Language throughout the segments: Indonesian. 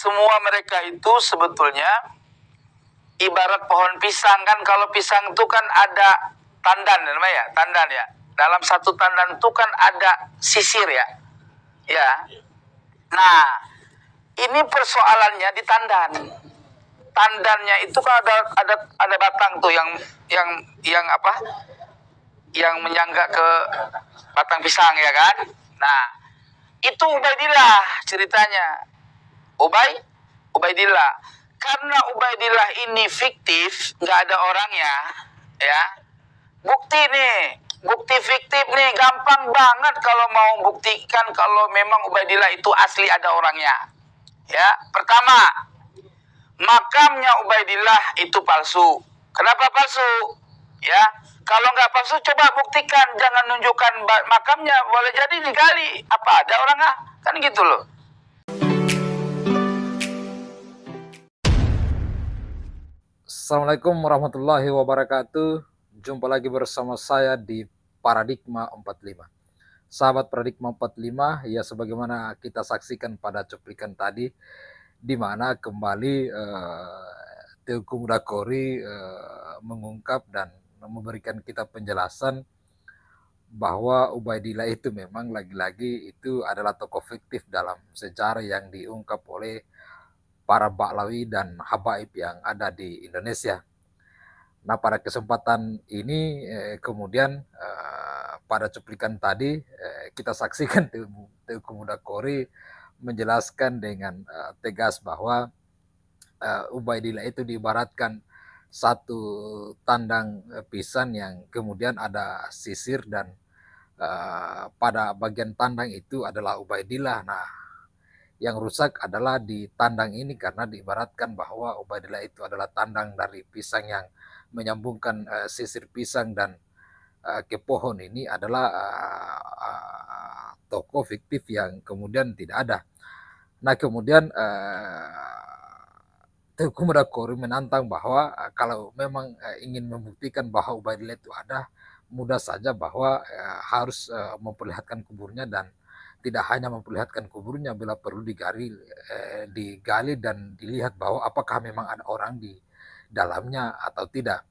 semua mereka itu sebetulnya ibarat pohon pisang kan. Kalau pisang itu kan ada tandan namanya, tandan ya. Dalam satu tandan itu kan ada sisir ya. Ya. Nah, ini persoalannya di tandan. Tandannya itu kan ada batang tuh yang apa? Yang menyangga ke batang pisang ya kan. Nah, itu Ubaidillah ceritanya. Ubaidillah. Karena Ubaidillah ini fiktif, nggak ada orangnya, ya. Bukti fiktif nih, gampang banget kalau mau buktikan kalau memang Ubaidillah itu asli ada orangnya. Ya, pertama, makamnya Ubaidillah itu palsu. Kenapa palsu? Ya, kalau nggak palsu coba buktikan, jangan nunjukkan makamnya, boleh jadi digali. Apa ada orang kan gitu loh. Assalamualaikum warahmatullahi wabarakatuh. Jumpa lagi bersama saya di Paradigma 45. Sahabat Paradigma 45, ya sebagaimana kita saksikan pada cuplikan tadi, di mana kembali Teuku Mudakori mengungkap dan memberikan kita penjelasan bahwa Ubaidillah itu memang lagi-lagi itu adalah tokoh fiktif dalam sejarah yang diungkap oleh para Ba'lawi dan Habaib yang ada di Indonesia. Nah, pada kesempatan ini kemudian pada cuplikan tadi kita saksikan Teuku Mudakori menjelaskan dengan tegas bahwa Ubaidillah itu diibaratkan satu tandang pisang yang kemudian ada sisir dan pada bagian tandang itu adalah Ubaidillah. Nah, yang rusak adalah di tandang ini karena diibaratkan bahwa Ubaidillah itu adalah tandang dari pisang yang menyambungkan sisir pisang dan ke pohon ini adalah tokoh fiktif yang kemudian tidak ada. Nah, kemudian Teuku Mudakori menantang bahwa kalau memang ingin membuktikan bahwa Ubaidillah itu ada, mudah saja bahwa harus memperlihatkan kuburnya dan tidak hanya memperlihatkan kuburnya, bila perlu digali dan dilihat bahwa apakah memang ada orang di dalamnya atau tidak.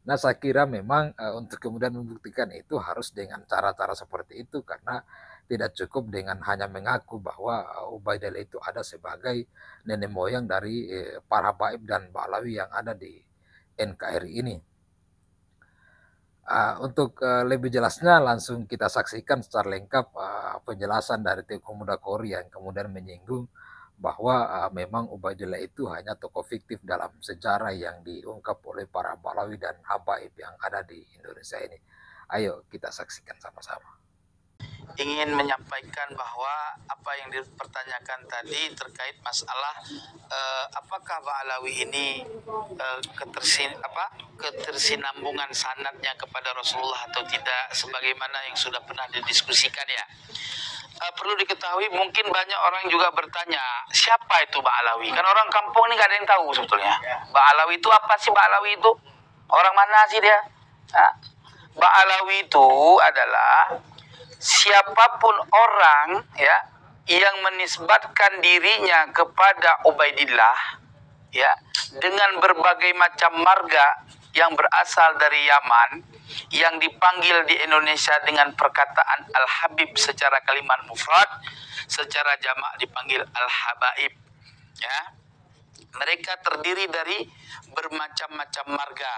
Nah, saya kira memang untuk kemudian membuktikan itu harus dengan cara-cara seperti itu, karena tidak cukup dengan hanya mengaku bahwa Ubaidillah itu ada sebagai nenek moyang dari para Habaib dan Ba'lawi yang ada di NKRI ini. Untuk lebih jelasnya langsung kita saksikan secara lengkap penjelasan dari Teuku Mudakori yang kemudian menyinggung bahwa memang Ubaidillah itu hanya tokoh fiktif dalam sejarah yang diungkap oleh para Ba'lawi dan Habaib yang ada di Indonesia ini. Ayo kita saksikan sama-sama. Ingin menyampaikan bahwa apa yang dipertanyakan tadi terkait masalah apakah Ba'lawi ini ketersinambungan sanadnya kepada Rasulullah atau tidak, sebagaimana yang sudah pernah didiskusikan ya. Perlu diketahui, mungkin banyak orang juga bertanya, siapa itu Ba'lawi? Kan orang kampung ini gak ada yang tahu sebetulnya. Ba'lawi itu apa sih? Ba'lawi itu orang mana sih dia? Ba'lawi itu adalah siapapun orang ya yang menisbatkan dirinya kepada Ubaidillah ya dengan berbagai macam marga yang berasal dari Yaman, yang dipanggil di Indonesia dengan perkataan Al-Habib secara kalimat mufrad, secara jamak dipanggil Al-Habaib ya. Mereka terdiri dari bermacam-macam marga.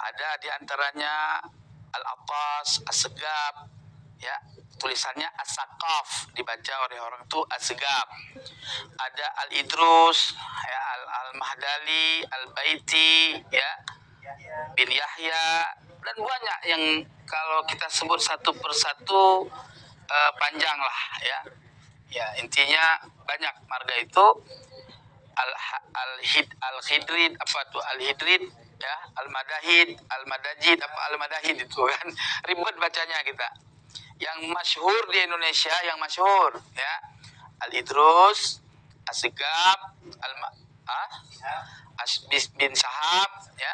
Ada di antaranya Al-Attas, As-Segaf ya, tulisannya As-Sakaf, dibaca oleh orang itu As-Segaf. Ada Al-Idrus ya, Al-Mahdali, Al-Baiti ya, bin Yahya, dan banyak yang kalau kita sebut satu persatu panjang lah ya. Ya, intinya banyak marga itu. Al-Hidrid apa tuh? Al-Hidrid ya, Al-Madahid, Al-Madajid apa Al-Madahid itu kan ribet bacanya kita. Yang masyhur di Indonesia, yang masyhur ya, Al-Idrus, As-Segaf, bin Sahab ya,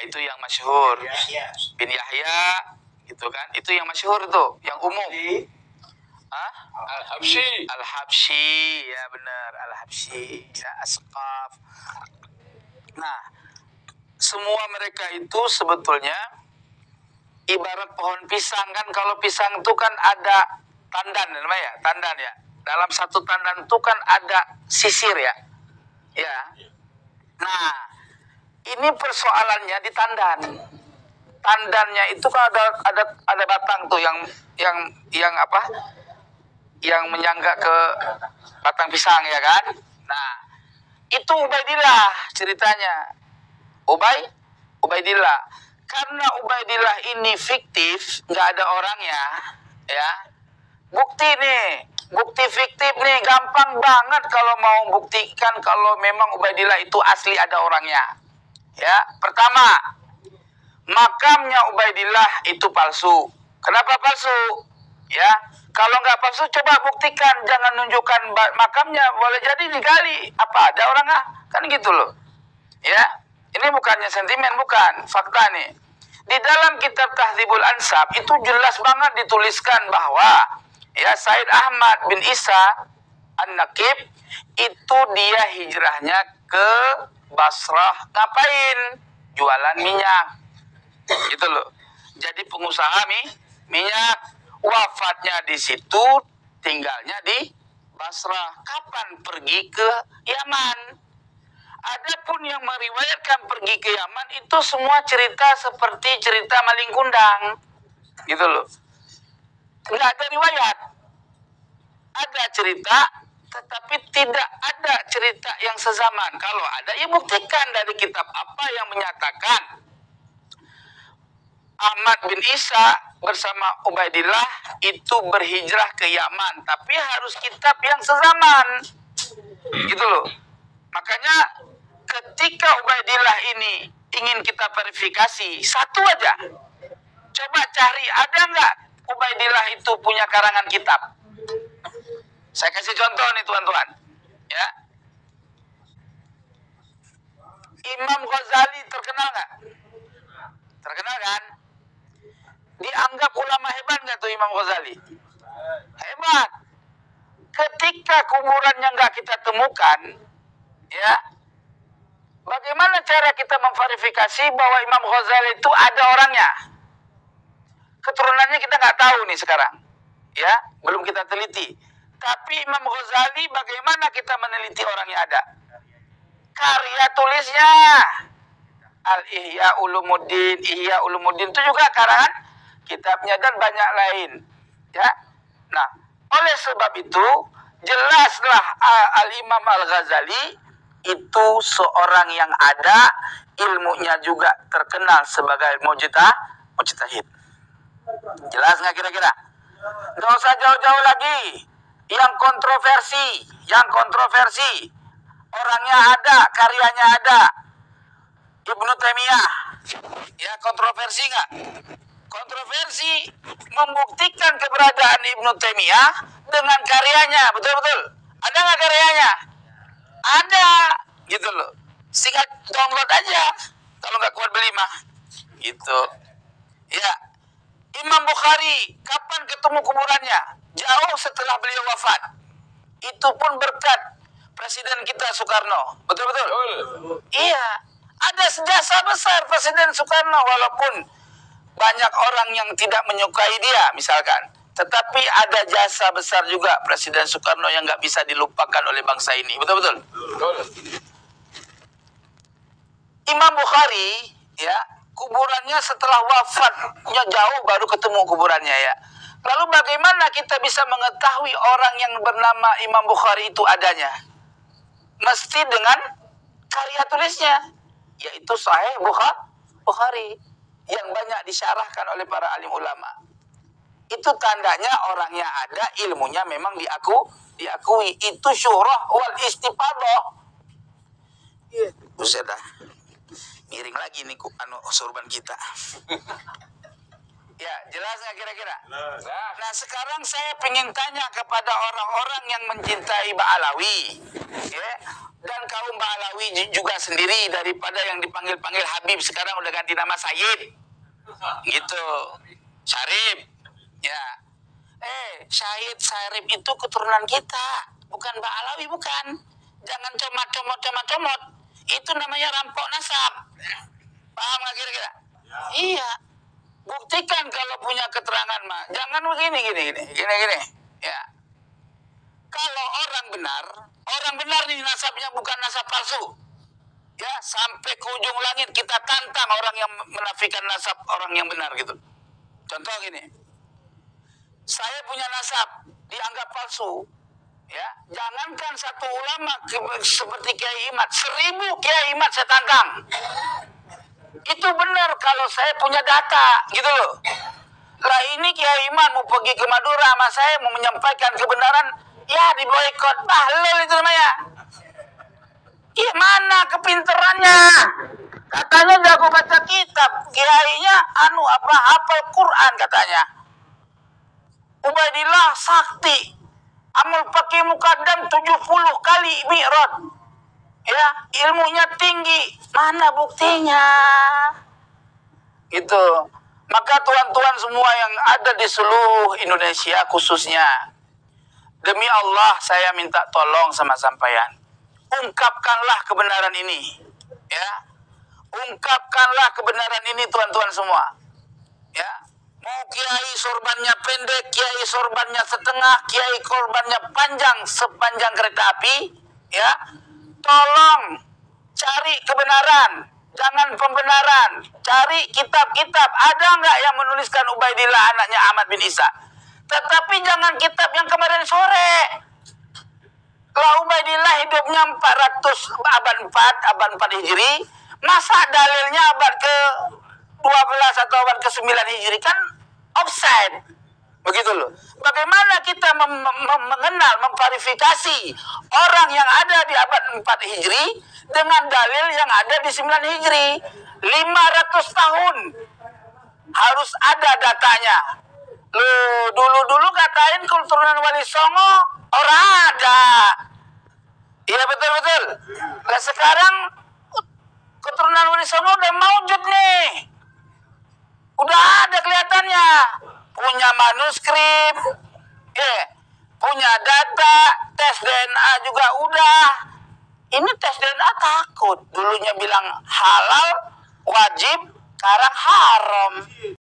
itu yang masyhur. Bin Yahya gitu kan, itu yang masyhur tuh, yang umum. Ah? Al-Habsyi. Al-Habsyi, ya benar, Al-Habsyi, ya Asqaf. Nah, semua mereka itu sebetulnya ibarat pohon pisang kan. Kalau pisang itu kan ada tandan, namanya tandan ya. Dalam satu tandan itu kan ada sisir ya. Ya. Nah, ini persoalannya di tandan. Tandannya itu kan ada batang tuh yang apa? Yang menyangga ke batang pisang ya kan. Nah, itu Ubaidillah ceritanya. Ubaidillah. Karena Ubaidillah ini fiktif, nggak ada orangnya, ya. Bukti fiktif nih, gampang banget kalau mau buktikan kalau memang Ubaidillah itu asli ada orangnya. Ya, pertama, makamnya Ubaidillah itu palsu. Kenapa palsu? Ya, kalau nggak palsu coba buktikan, jangan nunjukkan makamnya, boleh jadi digali. Apa ada orangnya? Kan gitu loh. Ya, ini bukannya sentimen, bukan, fakta nih. Di dalam kitab Tahdzibul Ansab itu jelas banget dituliskan bahwa ya Said Ahmad bin Isa An-Naqib itu dia hijrahnya ke Basrah. Ngapain? Jualan minyak. Gitu loh. Jadi pengusaha minyak. Wafatnya di situ, tinggalnya di Basrah. Kapan pergi ke Yaman? Adapun yang meriwayatkan pergi ke Yaman itu semua cerita seperti cerita maling kundang. Gitu loh. Nggak ada riwayat. Ada cerita, tetapi tidak ada cerita yang sezaman. Kalau ada, ya buktikan dari kitab apa yang menyatakan Ahmad bin Isa bersama Ubaidillah itu berhijrah ke Yaman. Tapi harus kitab yang sezaman. Gitu loh. Makanya ketika Ubaidillah ini ingin kita verifikasi, satu aja. Coba cari, ada nggak Ubaidillah itu punya karangan kitab? Saya kasih contoh nih tuan-tuan. Ya. Imam Ghazali terkenal nggak? Terkenal kan? Dianggap ulama hebat nggak tuh Imam Ghazali? Hebat. Ketika kuburannya nggak kita temukan, ya, bagaimana cara kita memverifikasi bahwa Imam Ghazali itu ada orangnya? Keturunannya kita nggak tahu nih sekarang, ya, belum kita teliti. Tapi Imam Ghazali bagaimana kita meneliti orangnya ada? Karya tulisnya Al-Ihya Ulumuddin, Ihya Ulumuddin itu juga karangan kitabnya dan banyak lain, ya. Nah, oleh sebab itu jelaslah Al-Imam Al-Ghazali itu seorang yang ada ilmunya juga terkenal sebagai mujtahid. Jelas nggak kira-kira? Nggak usah jauh-jauh lagi. Yang kontroversi, orangnya ada, karyanya ada. Ibnu Taimiyah, ya, kontroversi nggak? Kontroversi membuktikan keberadaan Ibnu Taimiyah dengan karyanya, betul-betul. Ada nggak karyanya? Ada, gitu loh. Singkat download aja, kalau nggak kuat beli mah, gitu. Ya, Imam Bukhari, kapan ketemu kuburannya? Jauh setelah beliau wafat. Itu pun berkat Presiden kita Soekarno, betul-betul. Iya, ada jasa besar Presiden Soekarno, walaupun banyak orang yang tidak menyukai dia, misalkan. Tetapi ada jasa besar juga Presiden Soekarno yang nggak bisa dilupakan oleh bangsa ini. Betul-betul. Imam Bukhari, ya, kuburannya setelah wafatnya jauh baru ketemu kuburannya, ya. Lalu bagaimana kita bisa mengetahui orang yang bernama Imam Bukhari itu adanya? Mesti dengan karya tulisnya, yaitu Sahih Bukhari yang banyak disyarahkan oleh para alim ulama. Itu tandanya orangnya ada, ilmunya memang diakui. Itu syuhrah wal istifadah. Buset dah. Miring lagi nih sorban kita. Ya, jelas nggak kira-kira? Nah, sekarang saya pengen tanya kepada orang-orang yang mencintai Ba'alawi, ya, dan kaum Ba'alawi juga sendiri, daripada yang dipanggil-panggil Habib sekarang udah ganti nama Sayyid, gitu, Syarif, ya. Syahid Syarif itu keturunan kita, bukan Mbak Alawi, bukan. Jangan comot. Itu namanya rampok nasab. Paham nggak kira-kira? Ya. Iya. Buktikan kalau punya keterangan mah. Jangan begini. Ya. Kalau orang benar nih nasabnya bukan nasab palsu. Ya, sampai ke ujung langit kita tantang orang yang menafikan nasab orang yang benar gitu. Contoh gini. Saya punya nasab dianggap palsu. Ya, jangankan satu ulama seperti Kiai Imad, 1000 Kiai Imad saya tantang. Itu benar kalau saya punya data, gitu loh. Lah ini Kiai Imad mau pergi ke Madura sama saya mau menyampaikan kebenaran, ya diboikot. Bahlul itu namanya. Iya, mana kepinterannya? Katanya jago baca kitab, kiainya hafal Quran katanya. Ubaidillah sakti. Amal pakai mukadam 70 kali mi'raj. Ya, ilmunya tinggi. Mana buktinya? Gitu. Maka tuan-tuan semua yang ada di seluruh Indonesia khususnya, demi Allah saya minta tolong sama sampeyan. Ungkapkanlah kebenaran ini. Ya. Ungkapkanlah kebenaran ini tuan-tuan semua. Ya. Mau kiai sorbannya pendek, kiai sorbannya setengah, kiai korbannya panjang sepanjang kereta api, ya. Tolong cari kebenaran, jangan pembenaran. Cari kitab-kitab. Ada nggak yang menuliskan Ubaidillah anaknya Ahmad bin Isa? Tetapi jangan kitab yang kemarin sore. Lah Ubaidillah hidupnya abad 4 Hijri. Masa dalilnya abad ke 12 atau abad ke 9 Hijri, kan offside. Begitu loh. Bagaimana kita mengenal, memverifikasi orang yang ada di abad 4 Hijri dengan dalil yang ada di 9 Hijri? 500 tahun harus ada datanya. Loh, dulu katain keturunan Wali Songo orang ada. Iya betul. Nah sekarang keturunan Wali Songo udah maujud nih. Udah ada kelihatannya. Punya manuskrip, punya data, tes DNA juga udah. Ini tes DNA takut. Dulunya bilang halal, wajib, sekarang haram.